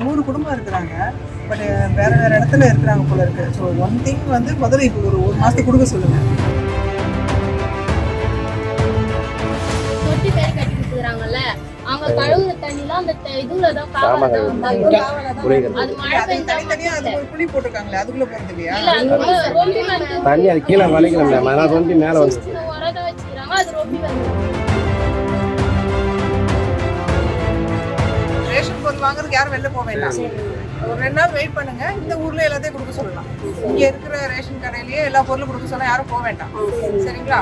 100 குடும்பம் இருக்கிறாங்க. பட் வேற வேற இடத்துல இருக்கிறாங்க போல இருக்கு. ஸோ ஒன் திங் வந்து முதல்ல இப்போ ஒரு மாதத்துக்கு கொடுக்க சொல்லுங்க. தொட்டி பேர் கட்டி கொடுத்துறாங்கல்ல, அவங்க கழுவுற தண்ணிலாம் அந்த இதுல தான் காவல தான் அது மழை பெய்ஞ்சா தனித்தனியா அது ஒரு குழி போட்டிருக்காங்களே, அதுக்குள்ள போறது இல்லையா? இல்ல அது ரொம்பி வந்து தண்ணி அது கீழே வளைக்கல, மழை ரொம்பி மேல வந்து உரத வச்சுக்கிறாங்க, அது ரொம்பி வந்து ரேஷன் பொருள் வாங்குறதுக்கு யாரும் வெளில போக வேண்டாம். ஒரு 2 நாள் வெயிட் பண்ணுங்க. இந்த ஊர்ல எல்லாத்தையும் கொடுக்க சொல்லலாம். இங்க இருக்கிற ரேஷன் கடையிலேயே எல்லா பொருளும் கொடுக்க சொன்னா யாரும் போக வேண்டாம். சரிங்களா?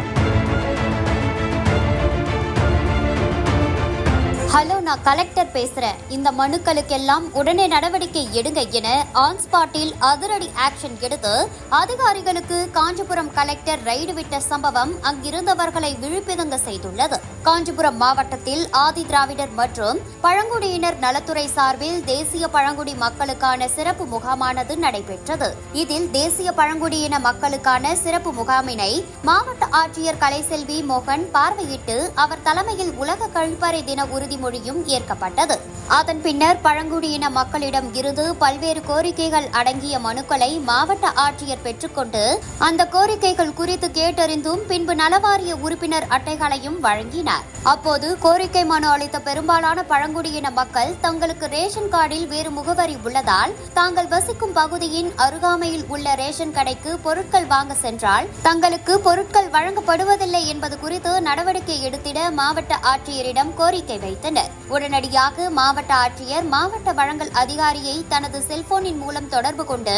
ஹலோ, நான் கலெக்டர் பேசுறேன். இந்த மனுக்களுக்கெல்லாம் உடனே நடவடிக்கை எடுங்க என ஆன் ஸ்பாட்டில் அதிரடி ஆக்ஷன் எடுத்து அதிகாரிகளுக்கு காஞ்சிபுரம் கலெக்டர் ரைடு விட்ட சம்பவம் அங்கிருந்தவர்களை விழிப்புணங்க செய்துள்ளது. காஞ்சிபுரம் மாவட்டத்தில் ஆதி திராவிடர் மற்றும் பழங்குடியினர் நலத்துறை சார்பில் தேசிய பழங்குடி மக்களுக்கான சிறப்பு முகாமானது நடைபெற்றது. இதில் தேசிய பழங்குடியின மக்களுக்கான சிறப்பு முகாமினை மாவட்ட ஆட்சியர் கலைசெல்வி மோகன் பார்வையிட்டு அவர் தலைமையில் உலக கழிப்பறை தின உறுதிமொழியும் ஏற்கப்பட்டது. அதன் பின்னர் பழங்குடியின மக்களிடம் இருந்து பல்வேறு கோரிக்கைகள் அடங்கிய மனுக்களை மாவட்ட ஆட்சியர் பெற்றுக்கொண்டு அந்த கோரிக்கைகள் குறித்து கேட்டறிந்தும் பின்பு நலவாரிய உறுப்பினர் அட்டைகளையும் வழங்கினார். அப்போது கோரிக்கை மனு அளித்த பெரும்பாலான பழங்குடியின மக்கள் தங்களுக்கு ரேஷன் கார்டில் வேறு முகவரி உள்ளதால் தாங்கள் வசிக்கும் பகுதியின் அருகாமையில் உள்ள ரேஷன் கடைக்கு பொருட்கள் வாங்க சென்றால் தங்களுக்கு பொருட்கள் வழங்கப்படுவதில்லை என்பது குறித்து நடவடிக்கை எடுத்திட மாவட்ட ஆட்சியரிடம் கோரிக்கை வைத்தனர். உடனடியாக மாவட்ட ஆட்சியர் மாவட்ட வழங்கல் அதிகாரியை தனது செல்போனின் மூலம் தொடர்பு கொண்டு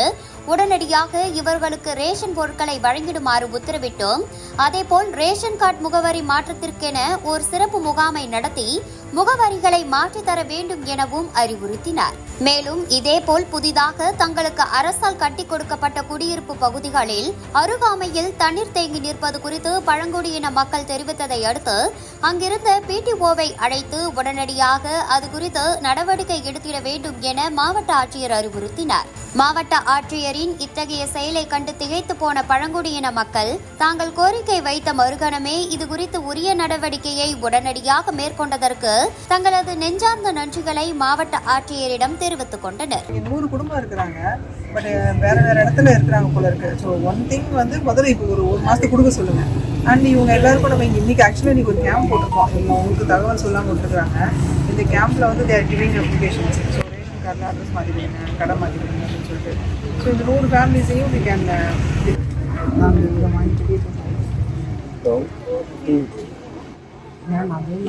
உடனடியாக இவர்களுக்கு ரேஷன் பொருட்களை வழங்கிடுமாறு உத்தரவிட்டோம். அதேபோல் ரேஷன் கார்டு முகவரி மாற்றத்திற்கென ஒரு சிறப்பு முகாமை நடத்தி முகவரிகளை மாற்றித்தர வேண்டும் எனவும் அறிவுறுத்தினார். மேலும் இதேபோல் புதிதாக தங்களுக்கு அரசால் கட்டிக் கொடுக்கப்பட்ட குடியிருப்பு பகுதிகளில் அருகாமையில் தண்ணீர் தேங்கி நிற்பது குறித்து பழங்குடியின மக்கள் தெரிவித்ததை அடுத்து அங்கிருந்த PTOவை அழைத்து உடனடியாக அது குறித்து நடவடிக்கை எடுத்திட வேண்டும் என மாவட்ட ஆட்சியர் அறிவுறுத்தினார். மாவட்ட ஆட்சியரின் இத்தகைய செயலை கண்டு திகைத்து போன பழங்குடியின மக்கள் தாங்கள் கோரிக்கை வைத்த மறுகணமே இதுகுறித்து உரிய நடவடிக்கையை உடனடியாக மேற்கொண்டதற்கு தங்களது நெஞ்சார்ந்த நன்றிகளை மாவட்ட ஆட்சியரிடம் தெரிவித்துக் கொண்டனர். 100 குடும்பம் இருக்கிறாங்க. பட் வேற வேற இடத்துல இருக்கிறாங்க போல இருக்கு. ஸோ ஒன் திங் வந்து முதல்ல இப்போ ஒரு மாதத்துக்கு கொடுக்க சொல்லுங்க. அண்ட் இவங்க எல்லாருக்கும் நம்ம இன்னைக்கு ஆக்சுவலாக இன்னைக்கு ஒரு கேம்ப் போட்டிருக்கோம். உங்களுக்கு தகவல் சொல்லாமல் விட்டுருக்காங்க. இந்த கேம்ப்ல வந்து தேர் கிவிங் அப்ளிகேஷன்ஸ். ஸோ ரேஷன் கார்டில் அட்ரஸ் மாற்றிடுங்க, கடை மாற்றிடுங்க அப்படின்னு சொல்லிட்டு. ஸோ இந்த 100 ஃபேமிலிஸையும் வி கேன் நாங்கள் இதை வாங்கிட்டு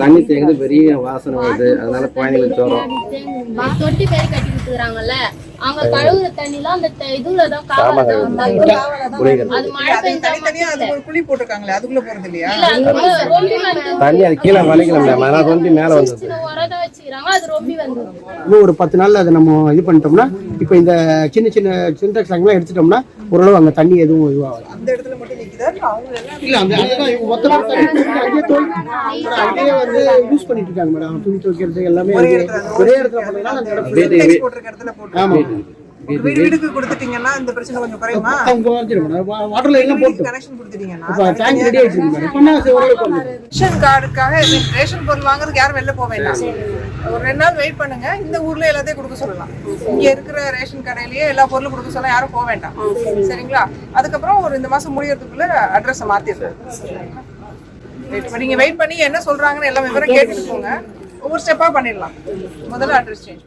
தண்ணி தேங்குது, பெரிய வாசனை வருது, அதனால குழந்தைங்களுக்கு ஜுரம். தொட்டி பேர் கட்டி கொடுத்துறாங்கல்ல, அவங்க கழுவுற தண்ணிலாம் அந்த இதுல தான் காவல தான் அது மழை பெய்ஞ்சா தனித்தனியா அது ஒரு குழி போட்டிருக்காங்களே, அதுக்குள்ள போறது இல்லையா? இல்ல அது ரொம்பி வந்து தண்ணி அது கீழே வளைக்கல, மழை ரொம்பி மேல வந்து உரத வச்சுக்கிறாங்க, அது ரொம்பி வந்து இன்னும் ஒரு 10 நாள்ல அதை நம்ம இது பண்ணிட்டோம்னா, இப்போ இந்த சின்ன சின்ன சின்டெக்ஸ் டேங்க்லாம் எடுத்துட்டோம்னா ஓரளவு அங்கே தண்ணி எதுவும் இதுவாகல. அந்த இடத்துல மட்டும் நிக்குதா? அவங்க எல்லாம் இல்ல அந்த அதுதான் மொத்தமா அங்கேயே வந்து யூஸ் பண்ணிட்டு இருக்காங்க மேடம். துணி துவைக்கிறது எல்லாமே ஒரே இடத்துல பண்ணீங்கன்னா அந்த இடத்துல போட்டிருக்க இடத்துல போட்டு ஆமா வீடுக்கு கொடுத்துட்டீங்கன்னா இந்த பிரச்சனை கொஞ்சம் குறையுமா? அவங்க வந்துரும் மேடம். வாட்டர்ல எல்லாம் போட்டு கனெக்ஷன் கொடுத்துட்டீங்கன்னா இப்போ டேங்க் ரெடி ஆயிடுச்சு மேடம். பண்ணா ஓரளவுக்கு வந்து ரேஷன் கார்டுக்காக ரேஷன் பொருள் வாங்குறதுக்கு யாரும் வெளில போக வேண்டாம். ஒரு 2 நாள் வெயிட் பண்ணுங்க. இந்த ஊர்ல எல்லாத்தையும் கொடுக்க சொல்லலாம். இங்க இருக்கிற ரேஷன் கடையிலேயே எல்லா பொருளும் கொடுக்க சொன்னா யாரும் போக வேண்டாம். சரிங்களா? அதுக்கப்புறம் ஒரு இந்த மாசம் முடியறதுக்குள்ள அட்ரஸை மாத்திடுறேன். நீங்க வெயிட் பண்ணி என்ன சொல்றாங்கன்னு எல்லாம் விவரம் கேட்டுட்டு போங்க. ஒவ்வொரு ஸ்டெப்பா பண்ணிடலாம். முதல்ல அட்ரஸ் சேஞ்ச்